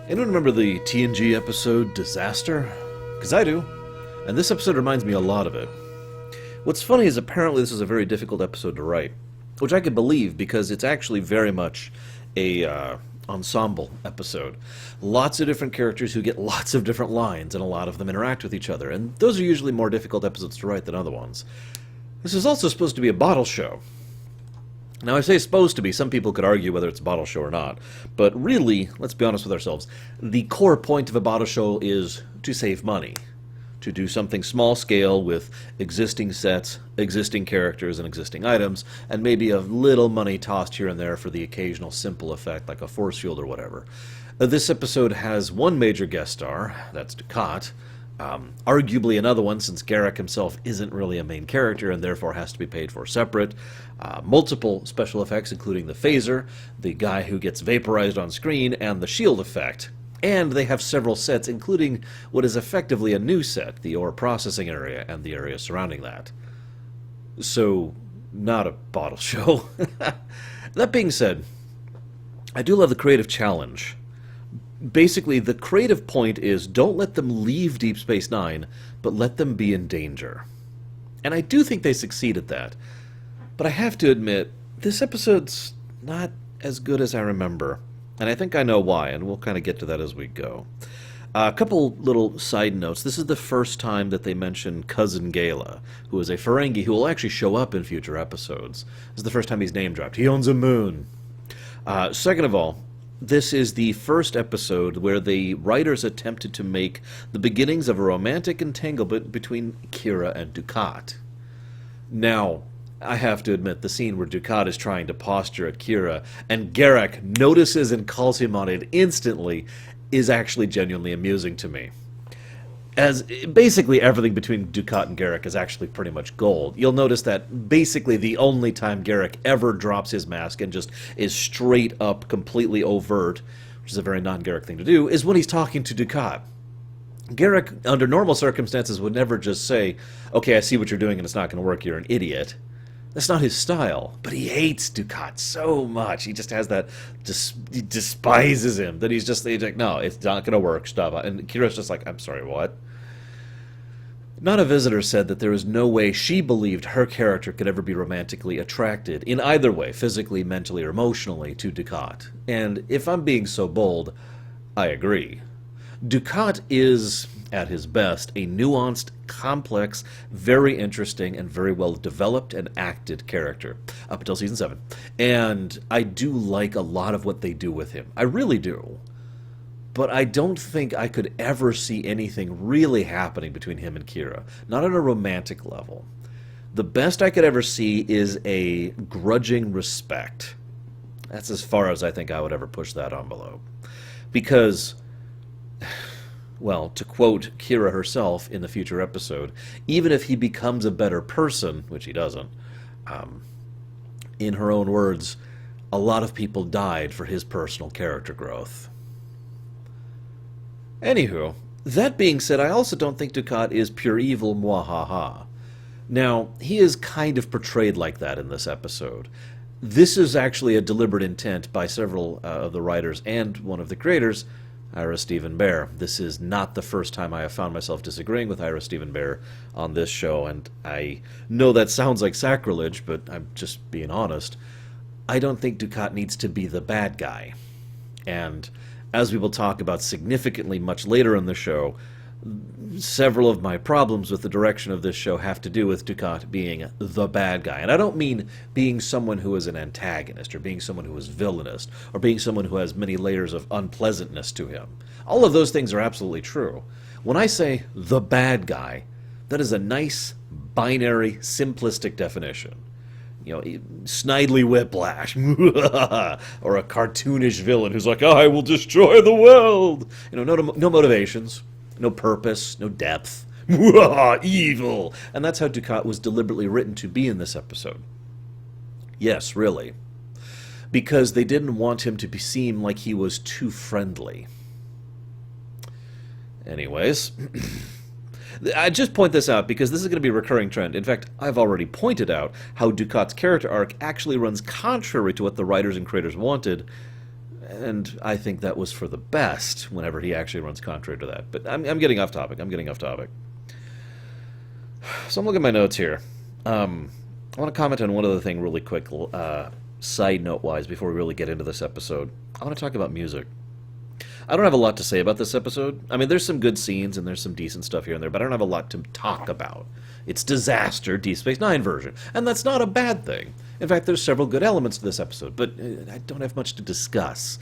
Anyone remember the TNG episode Disaster? Because I do. And this episode reminds me a lot of it. What's funny is apparently this is a very difficult episode to write, which I could believe because it's actually very much a ensemble episode. Lots of different characters who get lots of different lines, and a lot of them interact with each other, and those are usually more difficult episodes to write than other ones. This is also supposed to be a bottle show. Now, I say supposed to be. Some people could argue whether it's a bottle show or not. But really, let's be honest with ourselves, the core point of a bottle show is to save money. To do something small scale with existing sets, existing characters, and existing items, and maybe a little money tossed here and there for the occasional simple effect like a force field or whatever. This episode has one major guest star, that's Dukat. Arguably another one, since Garak himself isn't really a main character and therefore has to be paid for separate. Multiple special effects, including the phaser, the guy who gets vaporized on screen, and the shield effect. And they have several sets, including what is effectively a new set, the ore processing area and the area surrounding that. So, not a bottle show. That being said, I do love the creative challenge. Basically, the creative point is don't let them leave Deep Space Nine, but let them be in danger. And I do think they succeed at that. But I have to admit, this episode's not as good as I remember. And I think I know why, and we'll kind of get to that as we go. A couple little side notes. This is the first time that they mention Cousin Gala, who is a Ferengi who will actually show up in future episodes. This is the first time he's name dropped. He owns a moon. Second of all, this is the first episode where the writers attempted to make the beginnings of a romantic entanglement between Kira and Dukat. Now, I have to admit, the scene where Dukat is trying to posture at Kira and Garak notices and calls him on it instantly is actually genuinely amusing to me. As basically everything between Dukat and Garak is actually pretty much gold. You'll notice that basically the only time Garak ever drops his mask and just is straight up completely overt, which is a very non-Garak thing to do, is when he's talking to Dukat. Garak, under normal circumstances, would never just say, okay, I see what you're doing and it's not going to work, you're an idiot. That's not his style, but he hates Dukat so much. He just has that, he despises him, that he's like, no, it's not going to work, stop. And Kira's just like, I'm sorry, what? Not a Visitor said that there was no way she believed her character could ever be romantically attracted, in either way, physically, mentally, or emotionally, to Dukat. And if I'm being so bold, I agree. Dukat is, at his best, a nuanced, complex, very interesting, and very well developed and acted character, up until Season 7. And I do like a lot of what they do with him. I really do. But I don't think I could ever see anything really happening between him and Kira. Not on a romantic level. The best I could ever see is a grudging respect. That's as far as I think I would ever push that envelope. Because, well, to quote Kira herself in the future episode, even if he becomes a better person, which he doesn't, in her own words, a lot of people died for his personal character growth. Anywho, that being said, I also don't think Dukat is pure evil, mwahaha. Now, he is kind of portrayed like that in this episode. This is actually a deliberate intent by several of the writers and one of the creators, Ira Steven Behr. This is not the first time I have found myself disagreeing with Ira Steven Behr on this show, and I know that sounds like sacrilege, but I'm just being honest. I don't think Dukat needs to be the bad guy. And as we will talk about significantly much later in the show, several of my problems with the direction of this show have to do with Dukat being the bad guy. And I don't mean being someone who is an antagonist, or being someone who is villainous, or being someone who has many layers of unpleasantness to him. All of those things are absolutely true. When I say the bad guy, that is a nice, binary, simplistic definition. You know, Snidely Whiplash, or a cartoonish villain who's like, I will destroy the world. You know, no motivations, no purpose, no depth. Evil. And that's how Dukat was deliberately written to be in this episode. Yes, really. Because they didn't want him to seem like he was too friendly. Anyways, I just point this out because this is going to be a recurring trend. In fact, I've already pointed out how Dukat's character arc actually runs contrary to what the writers and creators wanted, and I think that was for the best whenever he actually runs contrary to that. But I'm getting off topic. I'm getting off topic. So I'm looking at my notes here. I want to comment on one other thing really quick, side note-wise, before we really get into this episode. I want to talk about music. I don't have a lot to say about this episode. I mean, there's some good scenes and there's some decent stuff here and there, but I don't have a lot to talk about. It's Disaster, Deep Space Nine version, and that's not a bad thing. In fact, there's several good elements to this episode, but I don't have much to discuss.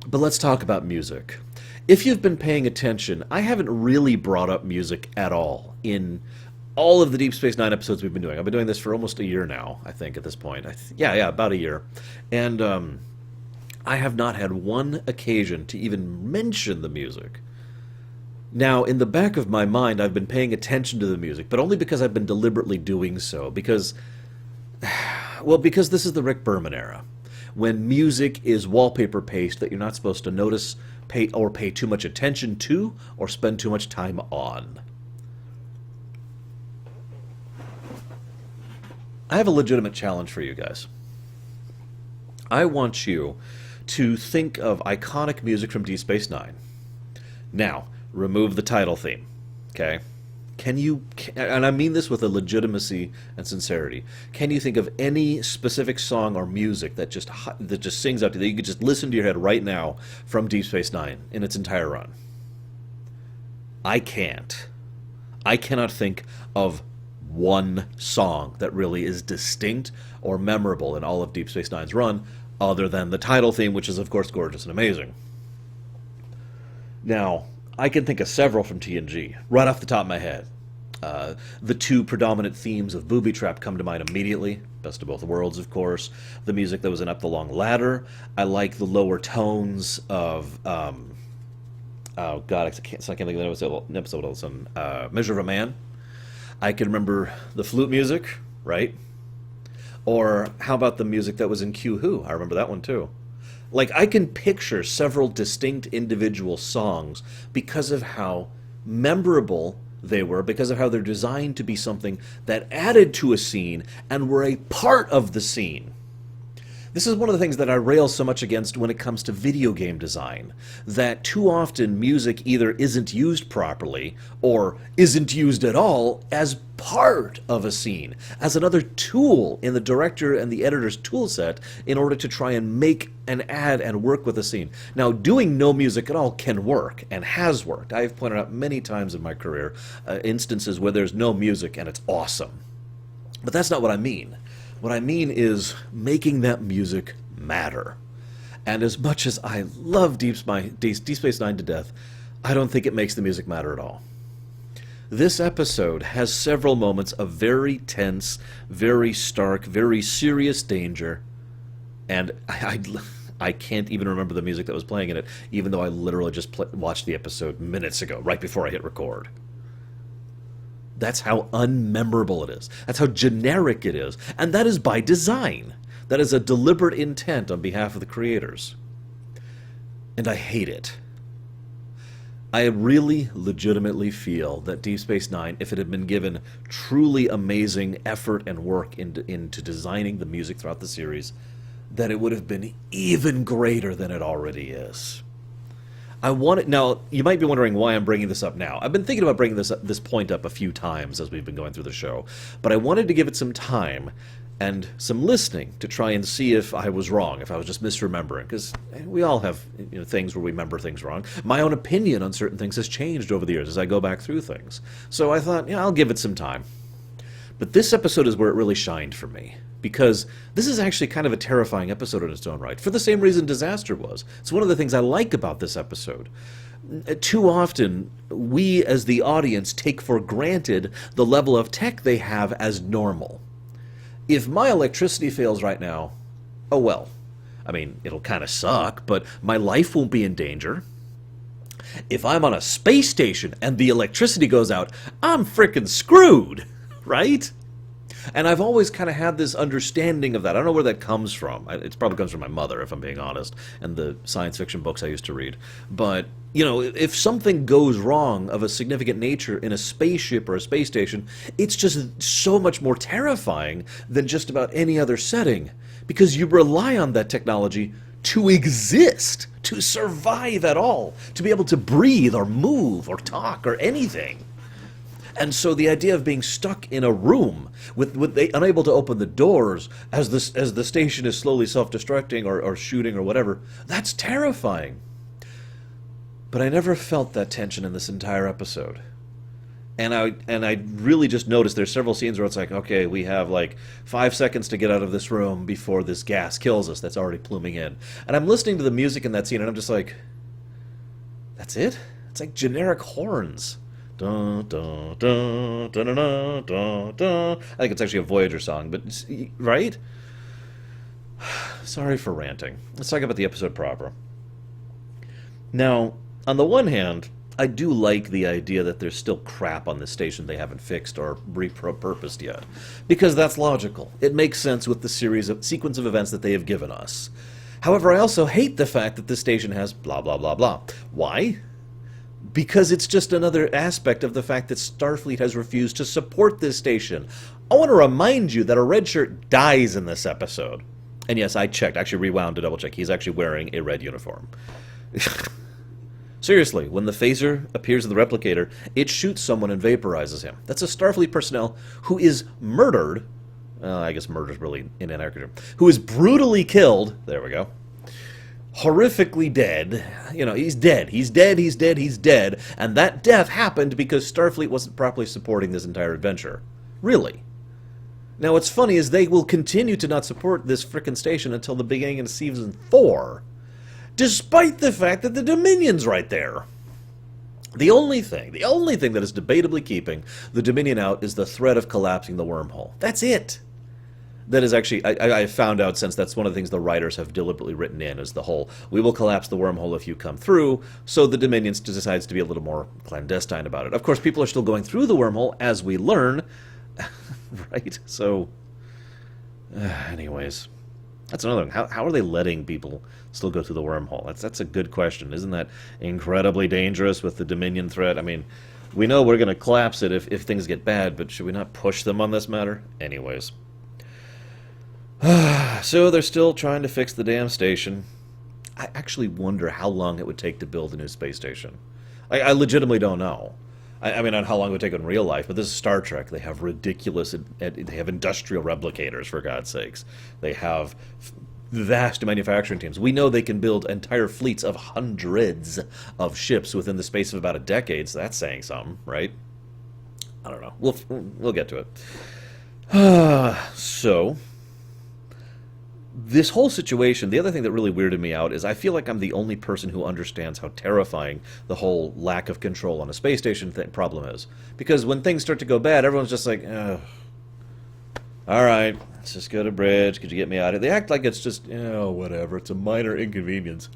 But let's talk about music. If you've been paying attention, I haven't really brought up music at all in all of the Deep Space Nine episodes we've been doing. I've been doing this for almost a year now, I think, at this point. Yeah, about a year. And I have not had one occasion to even mention the music. Now, in the back of my mind, I've been paying attention to the music, but only because I've been deliberately doing so. Because this is the Rick Berman era, when music is wallpaper paste that you're not supposed to notice, pay too much attention to, or spend too much time on. I have a legitimate challenge for you guys. I want you to think of iconic music from Deep Space Nine. Now, remove the title theme, okay? And I mean this with a legitimacy and sincerity, can you think of any specific song or music that just sings out to you, that you could just listen to your head right now from Deep Space Nine in its entire run? I can't. I cannot think of one song that really is distinct or memorable in all of Deep Space Nine's run, other than the title theme, which is, of course, gorgeous and amazing. Now, I can think of several from TNG, right off the top of my head. The two predominant themes of Booby Trap come to mind immediately. Best of Both Worlds, of course. The music that was in Up the Long Ladder. I like the lower tones of... oh, God, I can't think of the episode of some Measure of a Man. I can remember the flute music, right? Or how about the music that was in Q Who? I remember that one too. Like, I can picture several distinct individual songs because of how memorable they were, because of how they're designed to be something that added to a scene and were a part of the scene. This is one of the things that I rail so much against when it comes to video game design, that too often music either isn't used properly or isn't used at all as part of a scene, as another tool in the director and the editor's tool set in order to try and make and add and work with a scene. Now, doing no music at all can work, and has worked. I've pointed out many times in my career instances where there's no music and it's awesome. But that's not what I mean. What I mean is making that music matter. And as much as I love Deep Space Nine to death, I don't think it makes the music matter at all. This episode has several moments of very tense, very stark, very serious danger, and I can't even remember the music that was playing in it, even though I literally just watched the episode minutes ago, right before I hit record. That's how unmemorable it is. That's how generic it is. And that is by design. That is a deliberate intent on behalf of the creators. And I hate it. I really legitimately feel that Deep Space Nine, if it had been given truly amazing effort and work into designing the music throughout the series, that it would have been even greater than it already is. Now, you might be wondering why I'm bringing this up now. I've been thinking about bringing this point up a few times as we've been going through the show, but I wanted to give it some time and some listening to try and see if I was wrong, if I was just misremembering, because we all have things where we remember things wrong. My own opinion on certain things has changed over the years as I go back through things. So I thought, I'll give it some time. But this episode is where it really shined for me, because this is actually kind of a terrifying episode in its own right, for the same reason Disaster was. It's one of the things I like about this episode. Too often, we as the audience take for granted the level of tech they have as normal. If my electricity fails right now, oh well. I mean, it'll kind of suck, but my life won't be in danger. If I'm on a space station and the electricity goes out, I'm frickin' screwed, right? And I've always kind of had this understanding of that. I don't know where that comes from. It probably comes from my mother, if I'm being honest, and the science fiction books I used to read. But, if something goes wrong of a significant nature in a spaceship or a space station, it's just so much more terrifying than just about any other setting, because you rely on that technology to exist, to survive at all, to be able to breathe or move or talk or anything. And so the idea of being stuck in a room with they unable to open the doors as the station is slowly self-destructing or shooting or whatever, that's terrifying. But I never felt that tension in this entire episode. And I really just noticed there's several scenes where it's like, okay, we have like 5 seconds to get out of this room before this gas kills us that's already pluming in. And I'm listening to the music in that scene and I'm just like, that's it? It's like generic horns. Dun, dun, dun, dun, dun, dun, dun, dun. I think it's actually a Voyager song, but right? Sorry for ranting. Let's talk about the episode proper. Now, on the one hand, I do like the idea that there's still crap on this station they haven't fixed or repurposed yet, because that's logical. It makes sense with the sequence of events that they have given us. However, I also hate the fact that this station has blah, blah, blah, blah. Why? Because it's just another aspect of the fact that Starfleet has refused to support this station. I want to remind you that a red shirt dies in this episode. And yes, I checked, actually rewound to double check. He's actually wearing a red uniform. Seriously, when the phaser appears in the replicator, it shoots someone and vaporizes him. That's a Starfleet personnel who is murdered. I guess murder's really an inaccurate term. Who is brutally killed. There we go. Horrifically dead. You know, he's dead. He's dead, he's dead, he's dead. And that death happened because Starfleet wasn't properly supporting this entire adventure. Really. Now, what's funny is they will continue to not support this frickin' station until the beginning of Season 4. Despite the fact that the Dominion's right there. The only thing that is debatably keeping the Dominion out is the threat of collapsing the wormhole. That's it. That is actually, I found out since that's one of the things the writers have deliberately written in, is the whole, we will collapse the wormhole if you come through, so the Dominion decides to be a little more clandestine about it. Of course, people are still going through the wormhole, as we learn, right? So, anyways, that's another one. How are they letting people still go through the wormhole? That's a good question. Isn't that incredibly dangerous with the Dominion threat? I mean, we know we're going to collapse it if things get bad, but should we not push them on this matter? Anyways. So they're still trying to fix the damn station. I actually wonder how long it would take to build a new space station. I legitimately don't know. I mean, not how long it would take in real life, but this is Star Trek. They have ridiculous, they have industrial replicators, for God's sakes. They have vast manufacturing teams. We know they can build entire fleets of hundreds of ships within the space of about a decade, so that's saying something, right? I don't know. We'll get to it. So, this whole situation, the other thing that really weirded me out is I feel like I'm the only person who understands how terrifying the whole lack of control on a space station problem is. Because when things start to go bad, everyone's just like, ugh. All right, let's just go to bridge. Could you get me out of here? They act like it's just, whatever. It's a minor inconvenience.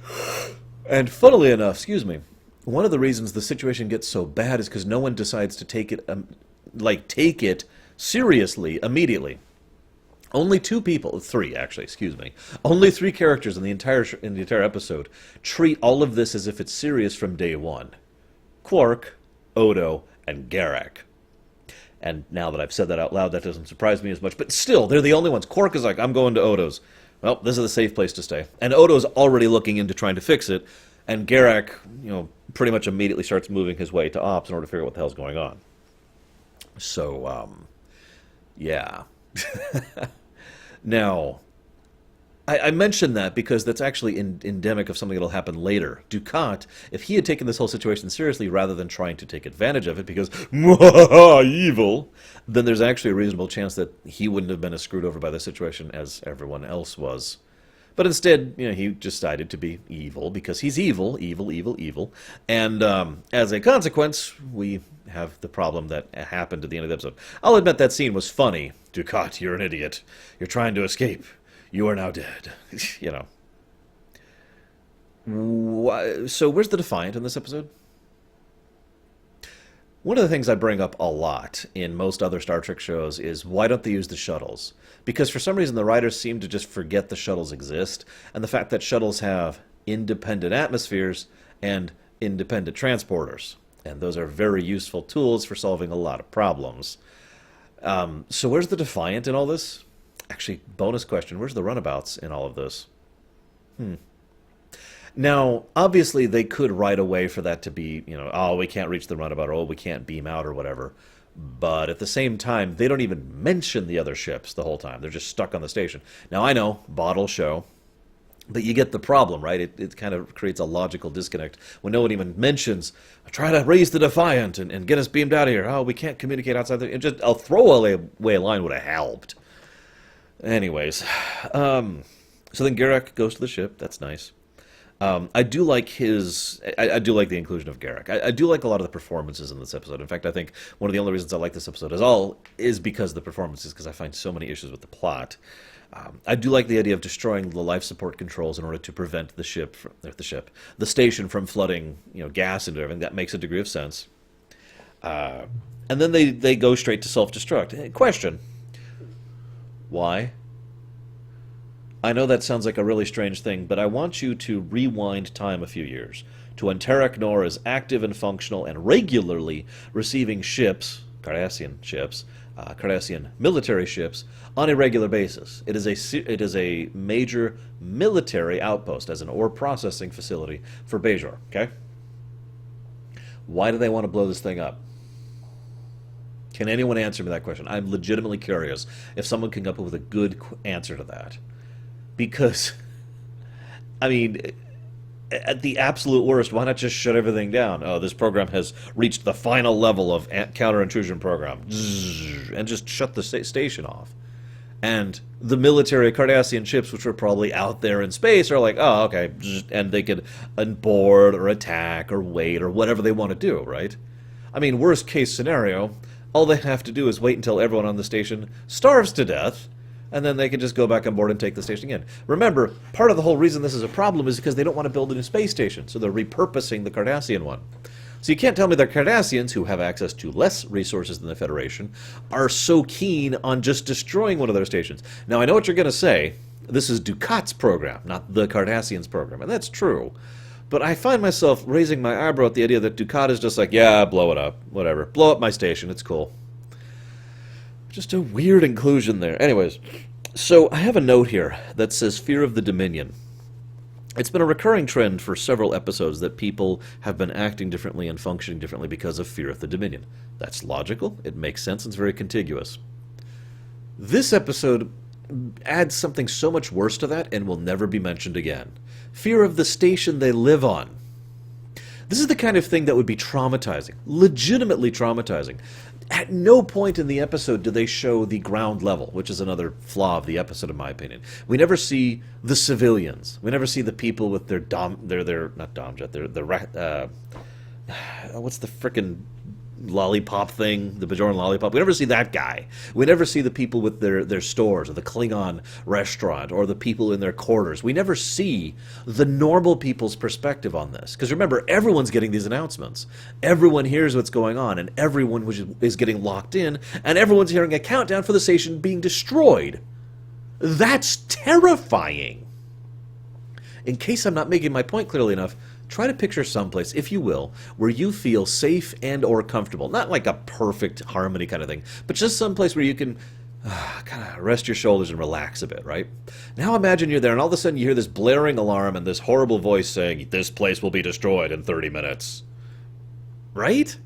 And funnily enough, excuse me, one of the reasons the situation gets so bad is because no one decides to take it seriously immediately. Only only three characters in the entire episode treat all of this as if it's serious from day one. Quark, Odo, and Garak. And now that I've said that out loud, that doesn't surprise me as much. But still, they're the only ones. Quark is like, I'm going to Odo's. Well, this is a safe place to stay. And Odo's already looking into trying to fix it. And Garak, pretty much immediately starts moving his way to Ops in order to figure out what the hell's going on. So, yeah. Now, I mentioned that because that's actually endemic of something that'll happen later. Dukat, if he had taken this whole situation seriously rather than trying to take advantage of it because, evil, then there's actually a reasonable chance that he wouldn't have been as screwed over by the situation as everyone else was. But instead, he decided to be evil because he's evil. And as a consequence, we have the problem that happened at the end of the episode. I'll admit that scene was funny. Dukat, you're an idiot. You're trying to escape. You are now dead. So where's the Defiant in this episode? One of the things I bring up a lot in most other Star Trek shows is why don't they use the shuttles? Because for some reason the writers seem to just forget the shuttles exist, and the fact that shuttles have independent atmospheres and independent transporters. And those are very useful tools for solving a lot of problems. So where's the Defiant in all this? Actually, bonus question, where's the Runabouts in all of this? Now, obviously, they could write a way for that to be, oh, we can't reach the runabout, or oh, we can't beam out, or whatever. But at the same time, they don't even mention the other ships the whole time. They're just stuck on the station. Now, I know, bottle show, but you get the problem, right? It kind of creates a logical disconnect when no one even mentions, try to raise the Defiant and get us beamed out of here. Oh, we can't communicate outside the... Just a throwaway line would have helped. Anyways, so then Garak goes to the ship. That's nice. I do like I do like the inclusion of Garak. I do like a lot of the performances in this episode. In fact, I think one of the only reasons I like this episode is because of the performances, because I find so many issues with the plot. I do like the idea of destroying the life support controls in order to prevent the station from flooding, gas into everything. That makes a degree of sense. And then they go straight to self-destruct. Question: why? I know that sounds like a really strange thing, but I want you to rewind time a few years to when Terek Nor is active and functional and regularly receiving ships, Cardassian ships, Cardassian military ships, on a regular basis. It is a major military outpost as an ore processing facility for Bajor, okay? Why do they want to blow this thing up? Can anyone answer me that question? I'm legitimately curious if someone can come up with a good answer to that. Because, I mean, at the absolute worst, why not just shut everything down? Oh, this program has reached the final level of counter-intrusion program. And just shut the station off. And the military Cardassian ships, which were probably out there in space, are like, oh, okay. And they could board or attack or wait or whatever they want to do, right? I mean, worst case scenario, all they have to do is wait until everyone on the station starves to death, and then they can just go back on board and take the station again. Remember, part of the whole reason this is a problem is because they don't want to build a new space station, so they're repurposing the Cardassian one. So you can't tell me the Cardassians, who have access to less resources than the Federation, are so keen on just destroying one of their stations. Now, I know what you're going to say. This is Dukat's program, not the Cardassians' program, and that's true. But I find myself raising my eyebrow at the idea that Dukat is just like, yeah, blow it up, whatever. Blow up my station, it's cool. Just a weird inclusion there. Anyways, so I have a note here that says Fear of the Dominion. It's been a recurring trend for several episodes that people have been acting differently and functioning differently because of fear of the Dominion. That's logical, it makes sense, and it's very contiguous. This episode adds something so much worse to that and will never be mentioned again. Fear of the station they live on. This is the kind of thing that would be traumatizing, legitimately traumatizing. At no point in the episode do they show the ground level, which is another flaw of the episode, in my opinion. We never see the civilians. We never see the people with their what's the frickin' lollipop thing, the Bajoran lollipop. We never see that guy. We never see the people with their stores, or the Klingon restaurant, or the people in their quarters. We never see the normal people's perspective on this. Because remember, everyone's getting these announcements. Everyone hears what's going on, and everyone is getting locked in, and everyone's hearing a countdown for the station being destroyed. That's terrifying. In case I'm not making my point clearly enough, try to picture someplace, if you will, where you feel safe and or comfortable. Not like a perfect harmony kind of thing, but just someplace where you can kind of rest your shoulders and relax a bit, right? Now imagine you're there, and all of a sudden you hear this blaring alarm and this horrible voice saying, this place will be destroyed in 30 minutes. Right?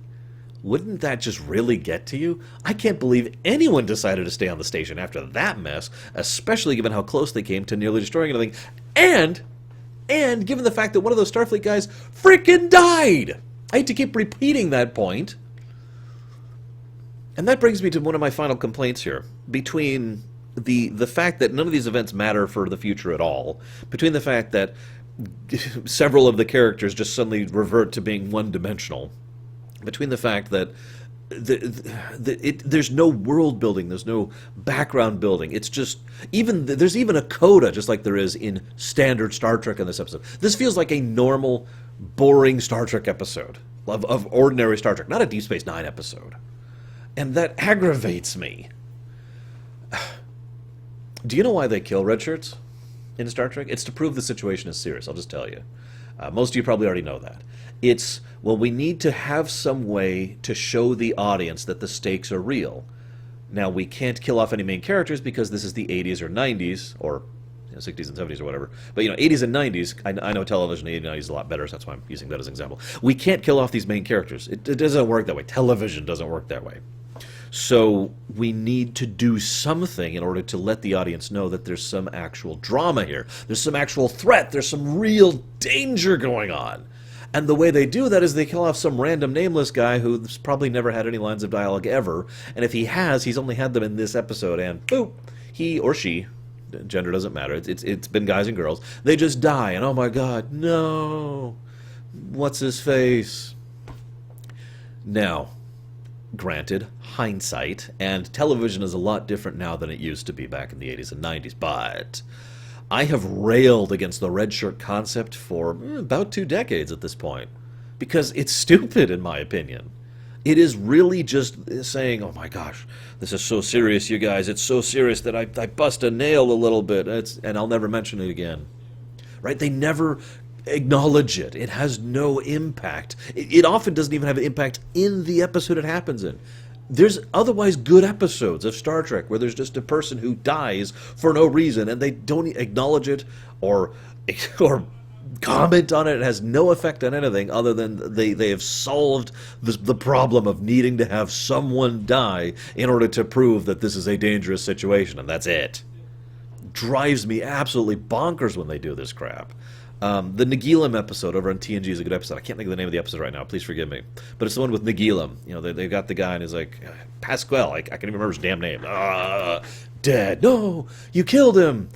Wouldn't that just really get to you? I can't believe anyone decided to stay on the station after that mess, especially given how close they came to nearly destroying everything. And given the fact that one of those Starfleet guys freaking died! I hate to keep repeating that point. And that brings me to one of my final complaints here. Between the fact that none of these events matter for the future at all, between the fact that several of the characters just suddenly revert to being one-dimensional, between the fact that there's no world building, there's no background building. It's just there's even a coda, just like there is in standard Star Trek in this episode. This feels like a normal, boring Star Trek episode of ordinary Star Trek, not a Deep Space Nine episode, and that aggravates me. Do you know why they kill red shirts in Star Trek? It's to prove the situation is serious. I'll just tell you. Most of you probably already know that. It's, well, we need to have some way to show the audience that the stakes are real. Now, we can't kill off any main characters because this is the 80s or 90s, or 60s and 70s or whatever. But, 80s and 90s, I know television in the 80s and 90s is a lot better, so that's why I'm using that as an example. We can't kill off these main characters. It doesn't work that way. Television doesn't work that way. So we need to do something in order to let the audience know that there's some actual drama here. There's some actual threat. There's some real danger going on. And the way they do that is they kill off some random nameless guy who's probably never had any lines of dialogue ever. And if he has, he's only had them in this episode. And boop, he or she, gender doesn't matter, it's been guys and girls, they just die. And oh my god, no. What's his face? Now, granted, hindsight, and television is a lot different now than it used to be back in the 80s and 90s, but I have railed against the red shirt concept for about 2 decades at this point, because it's stupid in my opinion. It is really just saying, oh my gosh, this is so serious, you guys, it's so serious that I bust a nail a little bit, and I'll never mention it again. Right? They never acknowledge it. It has no impact. It often doesn't even have an impact in the episode it happens in. There's otherwise good episodes of Star Trek where there's just a person who dies for no reason and they don't acknowledge it or comment on it. It has no effect on anything other than they have solved the problem of needing to have someone die in order to prove that this is a dangerous situation, and that's it. Drives me absolutely bonkers when they do this crap. The Nagilum episode over on TNG is a good episode. I can't think of the name of the episode right now. Please forgive me. But it's the one with Nagilum. They've got the guy and he's like, Pasquale, I can't even remember his damn name. Dead. No, you killed him.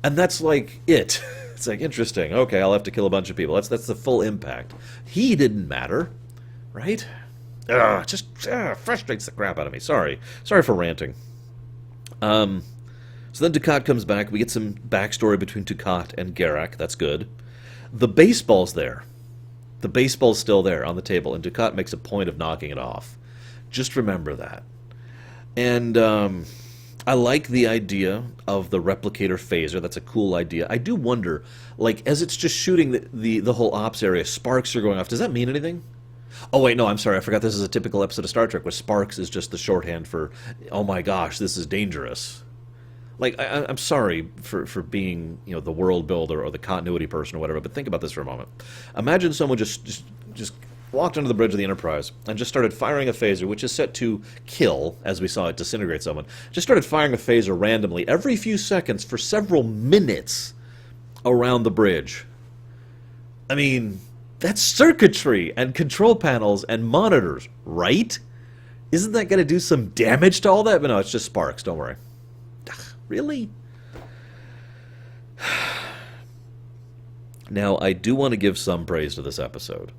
And that's like it. It's like, interesting. Okay, I'll have to kill a bunch of people. That's the full impact. He didn't matter, right? Just frustrates the crap out of me. Sorry for ranting. So then Dukat comes back. We get some backstory between Dukat and Garak. That's good. The baseball's there. The baseball's still there on the table, and Dukat makes a point of knocking it off. Just remember that. And I like the idea of the replicator phaser. That's a cool idea. I do wonder, like, as it's just shooting the whole ops area, sparks are going off. Does that mean anything? Oh, wait, no, I'm sorry. I forgot this is a typical episode of Star Trek where sparks is just the shorthand for, oh my gosh, this is dangerous. Like, I'm sorry for being, the world builder or the continuity person or whatever, but think about this for a moment. Imagine someone just walked under the bridge of the Enterprise and just started firing a phaser, which is set to kill, as we saw it disintegrate someone. Just started firing a phaser randomly every few seconds for several minutes around the bridge. I mean, that's circuitry and control panels and monitors, right? Isn't that going to do some damage to all that? But no, it's just sparks, don't worry. Really? Now, I do want to give some praise to this episode.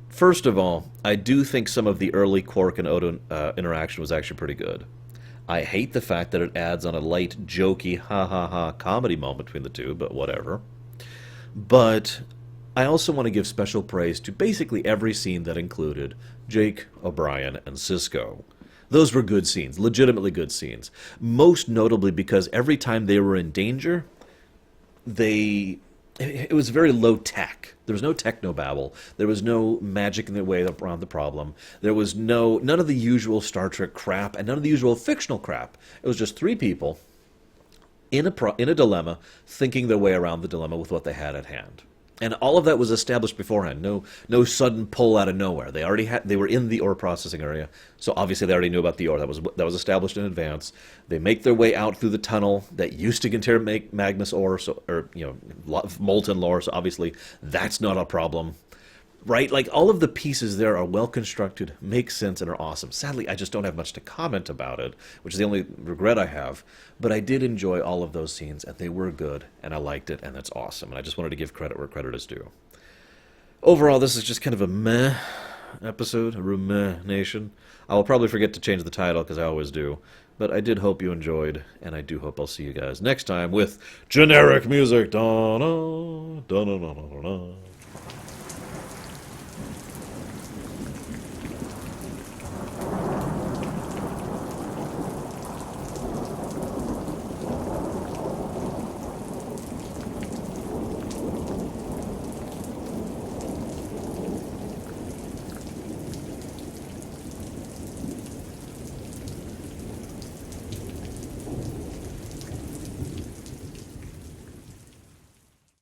First of all, I do think some of the early Quark and Odo interaction was actually pretty good. I hate the fact that it adds on a light, jokey, ha-ha-ha comedy moment between the two, but whatever. But I also want to give special praise to basically every scene that included Jake, O'Brien, and Sisko. Those were good scenes, legitimately good scenes. Most notably because every time they were in danger, it was very low tech. There was no technobabble. There was no magic in the way around the problem. There was none of the usual Star Trek crap and none of the usual fictional crap. It was just 3 people in a dilemma, thinking their way around the dilemma with what they had at hand. And all of that was established beforehand. No sudden pull out of nowhere. They were in the ore processing area, so obviously they already knew about the ore. That was established in advance. They make their way out through the tunnel that used to contain Magnus ore, molten ore. So obviously that's not a problem, right? Like, all of the pieces there are well constructed, make sense, and are awesome. Sadly, I just don't have much to comment about it, which is the only regret I have. But I did enjoy all of those scenes, and they were good, and I liked it, and that's awesome. And I just wanted to give credit where credit is due. Overall, this is just kind of a meh episode, a rumination. I will probably forget to change the title, because I always do. But I did hope you enjoyed, and I do hope I'll see you guys next time with generic music. Da-na, da-na-na-na-na.